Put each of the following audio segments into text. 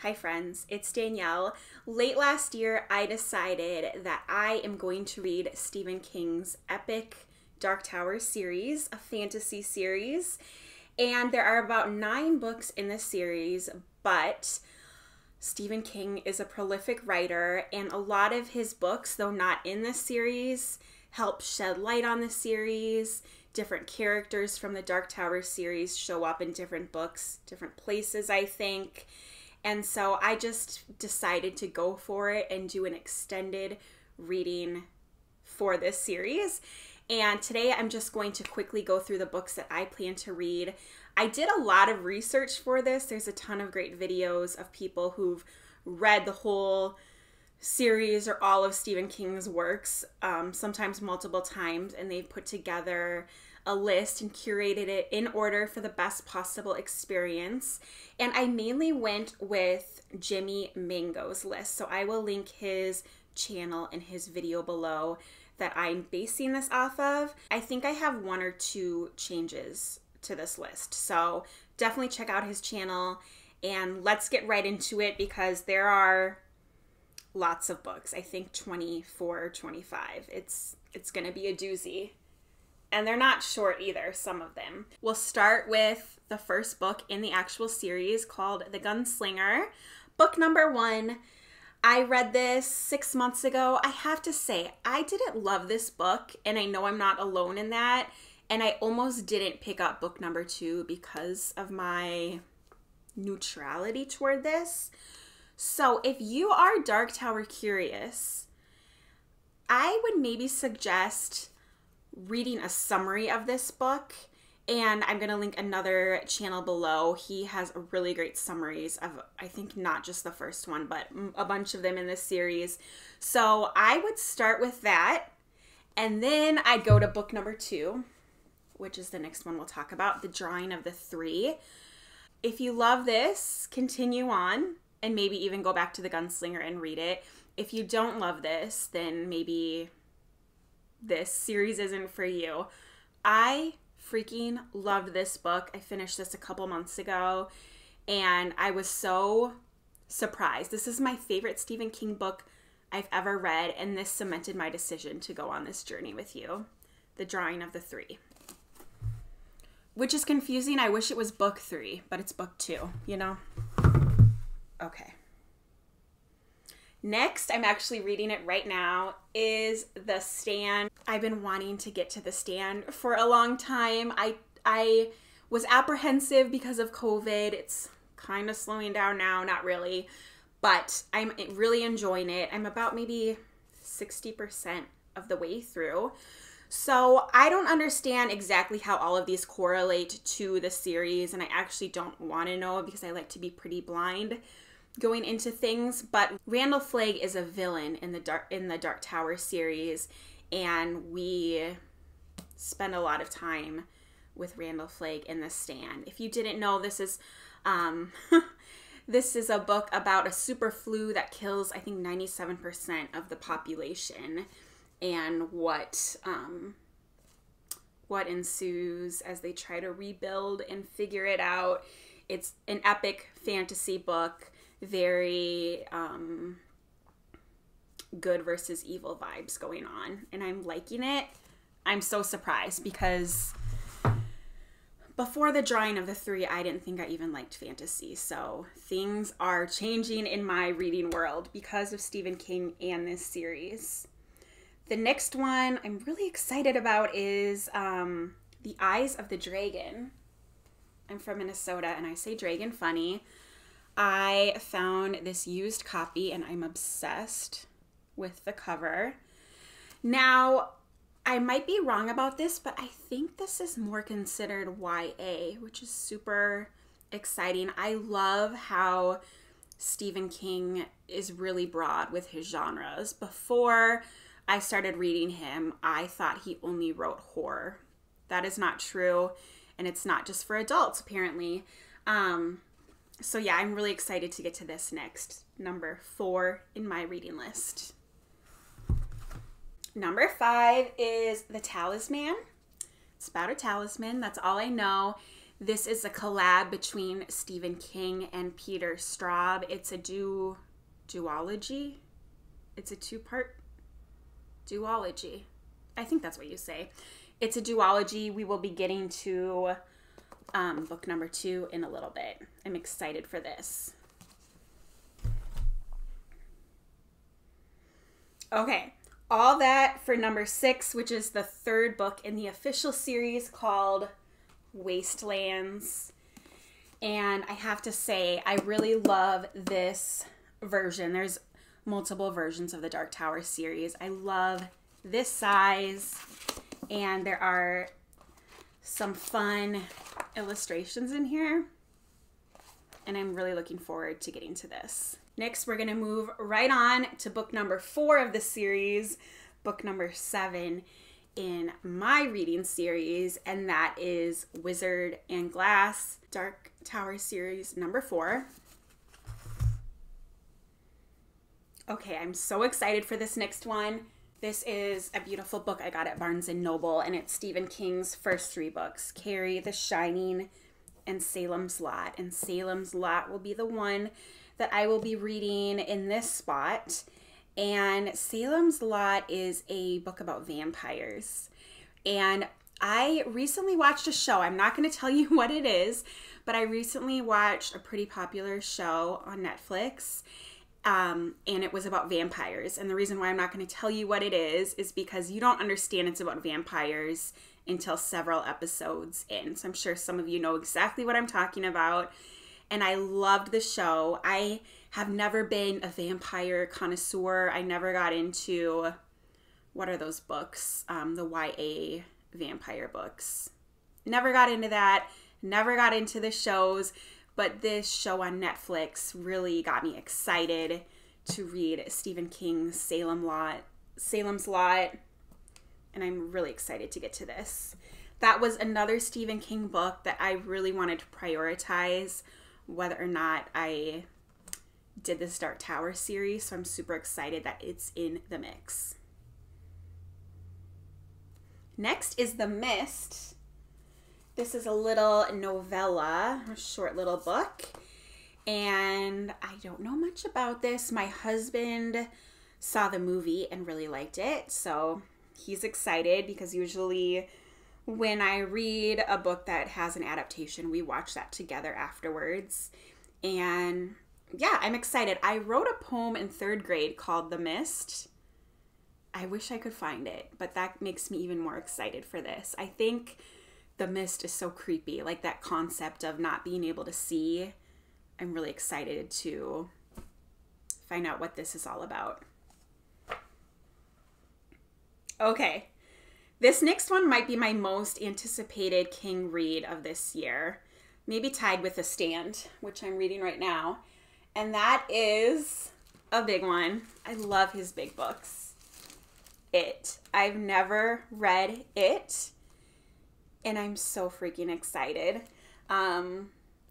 Hi friends, it's Danielle. Late last year, I decided that I am going to read Stephen King's epic Dark Tower series, a fantasy series. And there are about 9 books in the series, but Stephen King is a prolific writer, and a lot of his books, though not in this series, help shed light on the series. Different characters from the Dark Tower series show up in different books, different places, I think. And so I just decided to go for it and do an extended reading for this series. And today I'm just going to quickly go through the books that I plan to read. I did a lot of research for this. There's a ton of great videos of people who've read the whole series or all of Stephen King's works, sometimes multiple times, and they've put together a list and curated it in order for the best possible experience. And I mainly went with Jimmy Mango's list, so I will link his channel and his video below that I'm basing this off of. I think I have 1 or 2 changes to this list, so definitely check out his channel and let's get right into it because there are lots of books. I think 24 or 25. It's gonna be a doozy. And they're not short either, some of them. We'll start with the first book in the actual series called The Gunslinger. Book number 1. I read this 6 months ago. I have to say, I didn't love this book, and I know I'm not alone in that. And I almost didn't pick up book number 2 because of my neutrality toward this. So if you are Dark Tower curious, I would maybe suggest reading a summary of this book, and I'm going to link another channel below. He has really great summaries of, I think, not just the first one, but a bunch of them in this series. So I would start with that, and then I'd go to book number 2, which is the next one we'll talk about, The Drawing of the Three. If you love this, continue on, and maybe even go back to The Gunslinger and read it. If you don't love this, then maybe this series isn't for you. I freaking loved this book. I finished this a couple months ago, and I was so surprised. This is my favorite Stephen King book I've ever read, and this cemented my decision to go on this journey with you. The Drawing of the Three. Which is confusing. I wish it was book 3, but it's book 2, you know? Okay. Next, I'm actually reading it right now, is The Stand. I've been wanting to get to The Stand for a long time. I was apprehensive because of COVID. It's kind of slowing down now, not really, but I'm really enjoying it. I'm about maybe 60% of the way through. So I don't understand exactly how all of these correlate to the series, and I actually don't want to know because I like to be pretty blind going into things. But Randall Flagg is a villain in the Dark Tower series, and we spend a lot of time with Randall Flagg in The Stand. If you didn't know, this is this is a book about a super flu that kills, I think, 97% of the population, and what ensues as they try to rebuild and figure it out. It's an epic fantasy book, very good versus evil vibes going on, and I'm liking it. I'm so surprised because before The Drawing of the Three, I didn't think I even liked fantasy, so things are changing in my reading world because of Stephen King and this series. The next one I'm really excited about is The Eyes of the Dragon. I'm from Minnesota, and I say dragon funny. I found this used copy, and I'm obsessed with the cover. Now, I might be wrong about this, but I think this is more considered YA, which is super exciting. I love how Stephen King is really broad with his genres. Before I started reading him, I thought he only wrote horror. That is not true, and it's not just for adults, apparently. So yeah, I'm really excited to get to this next. Number 4 in my reading list. Number 5 is The Talisman. It's about a talisman. That's all I know. This is a collab between Stephen King and Peter Straub. It's a duology. It's a two-part duology. I think that's what you say. It's a duology. We will be getting to book number 2 in a little bit. I'm excited for this. Okay, all that for number 6, which is the third book in the official series called Wastelands. And I have to say, I really love this version. There's multiple versions of the Dark Tower series. I love this size, and there are some fun illustrations in here, and I'm really looking forward to getting to this. Next, we're going to move right on to book number 4 of the series, book number 7 in my reading series, and that is Wizard and Glass, Dark Tower series number 4. Okay, I'm so excited for this next one. This is a beautiful book I got at Barnes & Noble, and it's Stephen King's first 3 books, Carrie, The Shining, and Salem's Lot. And Salem's Lot will be the one that I will be reading in this spot. And Salem's Lot is a book about vampires. And I recently watched a show. I'm not going to tell you what it is, but I recently watched a pretty popular show on Netflix. And it was about vampires. And the reason why I'm not going to tell you what it is because you don't understand it's about vampires until several episodes in. So I'm sure some of you know exactly what I'm talking about. And I loved the show. I have never been a vampire connoisseur. I never got into, what are those books? The YA vampire books. Never got into that. Never got into the shows. But this show on Netflix really got me excited to read Stephen King's Salem's Lot, and I'm really excited to get to this. That was another Stephen King book that I really wanted to prioritize whether or not I did this Dark Tower series, so I'm super excited that it's in the mix. Next is The Mist. This is a little novella, a short little book, and I don't know much about this. My husband saw the movie and really liked it, so he's excited because usually when I read a book that has an adaptation, we watch that together afterwards. And yeah, I'm excited. I wrote a poem in 3rd grade called The Mist. I wish I could find it, but that makes me even more excited for this. I think The Mist is so creepy, like that concept of not being able to see. I'm really excited to find out what this is all about. Okay, this next one might be my most anticipated King read of this year, maybe tied with The Stand, which I'm reading right now, and that is a big one. I love his big books. It. I've never read it, and I'm so freaking excited.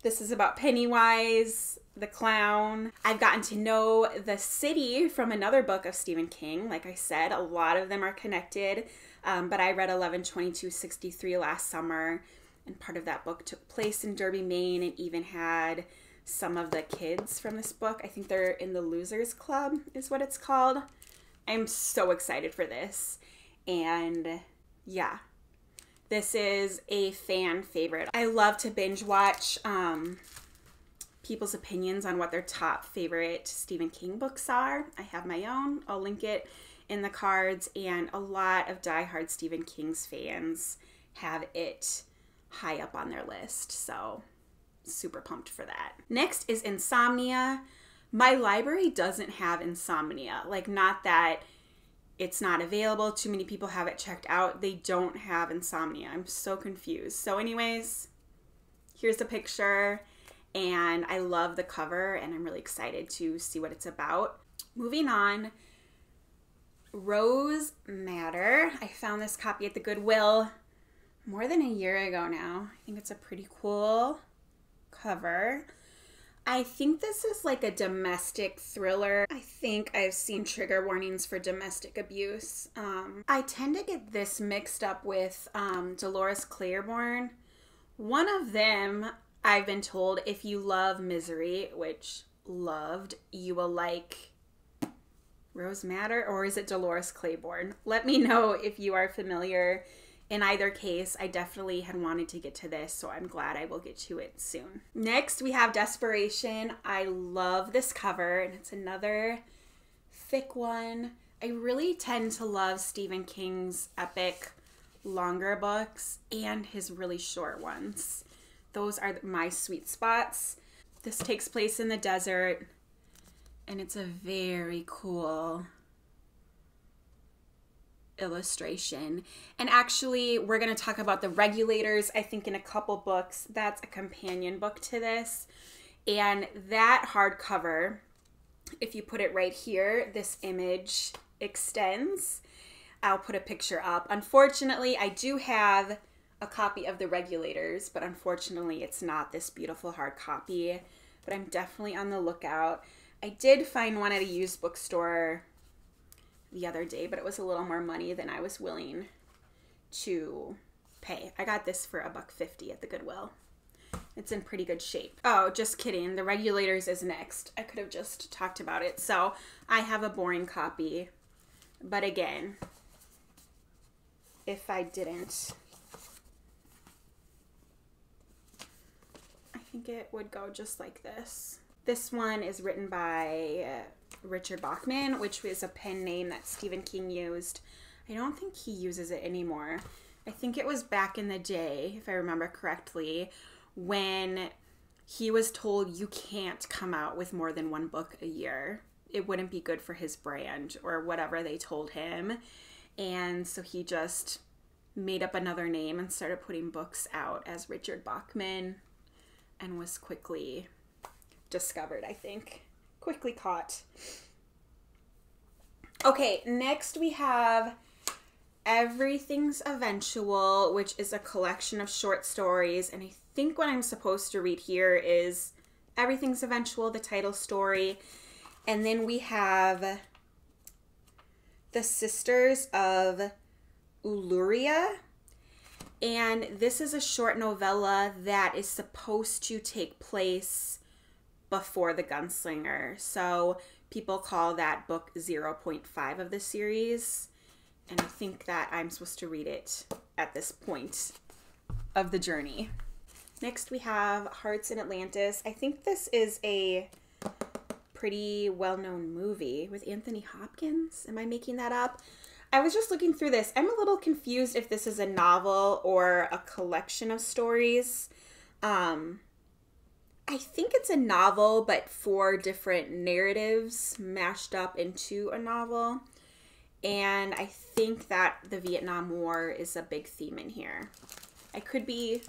This is about Pennywise, the clown. I've gotten to know the city from another book of Stephen King. Like I said, a lot of them are connected. But I read 11/22/63 last summer, and part of that book took place in Derby, Maine, and even had some of the kids from this book. I think they're in the Losers Club is what it's called. I'm so excited for this. And yeah. This is a fan favorite. I love to binge watch people's opinions on what their top favorite Stephen King books are. I have my own. I'll link it in the cards, and a lot of diehard Stephen King's fans have it high up on their list, so super pumped for that. Next is Insomnia. My library doesn't have Insomnia. Like, not that it's not available. Too many people have it checked out. They don't have Insomnia. I'm so confused. So anyways, here's a picture, and I love the cover, and I'm really excited to see what it's about. Moving on, Rose Matter. I found this copy at the Goodwill more than a year ago now. I think it's a pretty cool cover. I think this is like a domestic thriller. I think I've seen trigger warnings for domestic abuse. I tend to get this mixed up with Dolores Claiborne, One of them, I've been told, if you love Misery, which loved, you will like Rose Madder, or is it Dolores Claiborne? Let me know if you are familiar. In either case, I definitely had wanted to get to this, so I'm glad I will get to it soon. Next, we have Desperation. I love this cover, and it's another thick one. I really tend to love Stephen King's epic longer books and his really short ones. Those are my sweet spots. This takes place in the desert, and it's a very cool illustration. And actually, we're going to talk about the Regulators, I think, in a couple books. That's a companion book to this. And that hardcover, if you put it right here, this image extends. I'll put a picture up. Unfortunately, I do have a copy of the Regulators, but unfortunately, it's not this beautiful hard copy. But I'm definitely on the lookout. I did find one at a used bookstore the other day, but it was a little more money than I was willing to pay. I got this for $1.50 at the Goodwill. It's in pretty good shape. Oh, just kidding. The Regulators is next. I could have just talked about it. So I have a boring copy. But again, if I didn't, I think it would go just like this. This one is written by Richard Bachman, which was a pen name that Stephen King used. I don't think he uses it anymore. I think it was back in the day, if I remember correctly, when he was told you can't come out with more than one book a year. It wouldn't be good for his brand or whatever they told him. And so he just made up another name and started putting books out as Richard Bachman and was quickly discovered, I think. Quickly caught. Okay, next we have Everything's Eventual, which is a collection of short stories. And I think what I'm supposed to read here is Everything's Eventual, the title story. And then we have The Sisters of Ulluria. And this is a short novella that is supposed to take place before The Gunslinger. So people call that book 0.5 of the series. And I think that I'm supposed to read it at this point of the journey. Next we have Hearts in Atlantis. I think this is a pretty well-known movie with Anthony Hopkins. Am I making that up? I was just looking through this. I'm a little confused if this is a novel or a collection of stories. I think it's a novel, but 4 different narratives mashed up into a novel. And I think that the Vietnam War is a big theme in here. I could be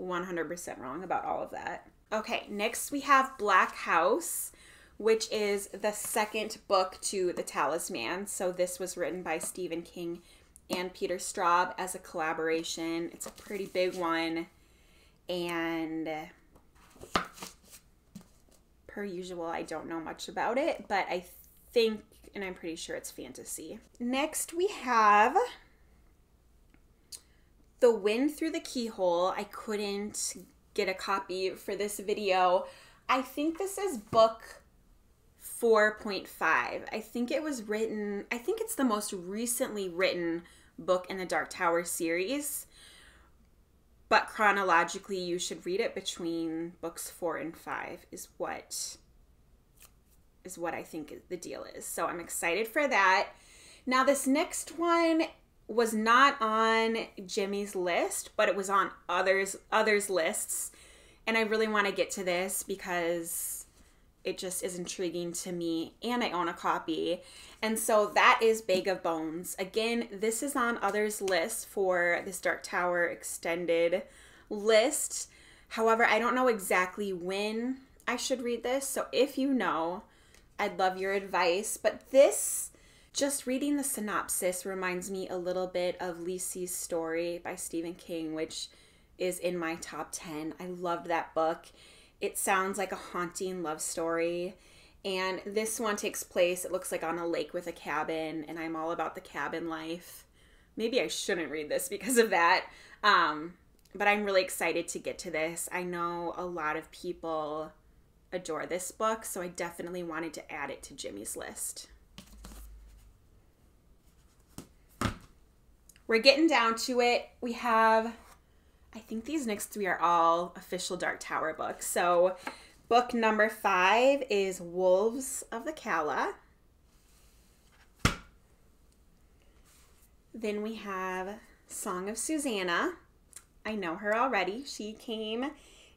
100% wrong about all of that. Okay, next we have Black House, which is the second book to The Talisman. So this was written by Stephen King and Peter Straub as a collaboration. It's a pretty big one. And per usual, I don't know much about it, but I think, and I'm pretty sure it's fantasy. Next we have The Wind Through the Keyhole. I couldn't get a copy for this video. I think this is book 4.5. I think it was written, I think it's the most recently written book in the Dark Tower series. But chronologically, you should read it between books 4 and 5 is what I think the deal is. So I'm excited for that. Now this next one was not on Jimmy's list, but it was on others' lists. And I really want to get to this because it just is intriguing to me, and I own a copy. And so that is Bag of Bones. Again, this is on others' lists for this Dark Tower extended list. However, I don't know exactly when I should read this. So if you know, I'd love your advice. But this, just reading the synopsis, reminds me a little bit of Lisey's Story by Stephen King, which is in my top 10. I loved that book. It sounds like a haunting love story. And this one takes place, it looks like on a lake with a cabin, and I'm all about the cabin life. Maybe I shouldn't read this because of that. but I'm really excited to get to this. I know a lot of people adore this book, so I definitely wanted to add it to Jimmy's list. We're getting down to it. We have, I think these next three are all official Dark Tower books. So book number 5 is Wolves of the Calla. Then we have Song of Susanna. I know her already. She came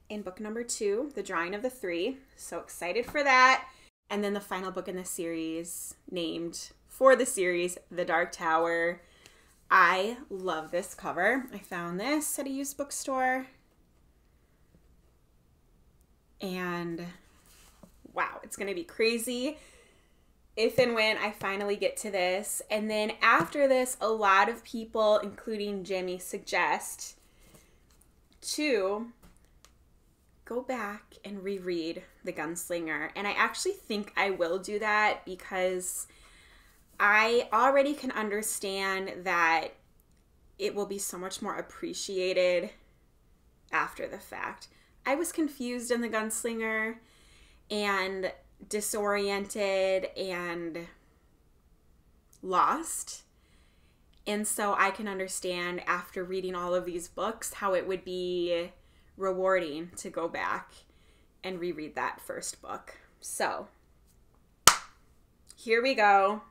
in book number 2, The Drawing of the Three. So excited for that. And then the final book in the series, named for the series, The Dark Tower. I love this cover. I found this at a used bookstore. And wow, it's going to be crazy if and when I finally get to this. And then after this, a lot of people, including Jimmy, suggest to go back and reread The Gunslinger. And I actually think I will do that because I already can understand that it will be so much more appreciated after the fact. I was confused in The Gunslinger and disoriented and lost. And so I can understand after reading all of these books how it would be rewarding to go back and reread that first book. So here we go.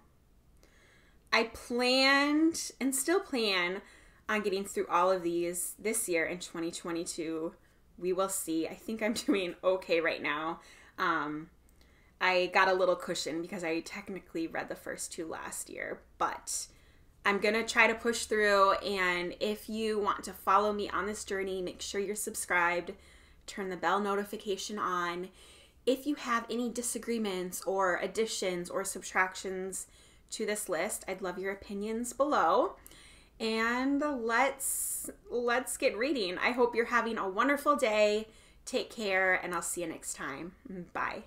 I planned and still plan on getting through all of these this year in 2022. We will see. I think I'm doing okay right now. I got a little cushion because I technically read the first 2 last year, but I'm going to try to push through. And if you want to follow me on this journey, make sure you're subscribed, turn the bell notification on. If you have any disagreements or additions or subtractions to this list, I'd love your opinions below. And let's get reading. I hope you're having a wonderful day. Take care, and I'll see you next time. Bye.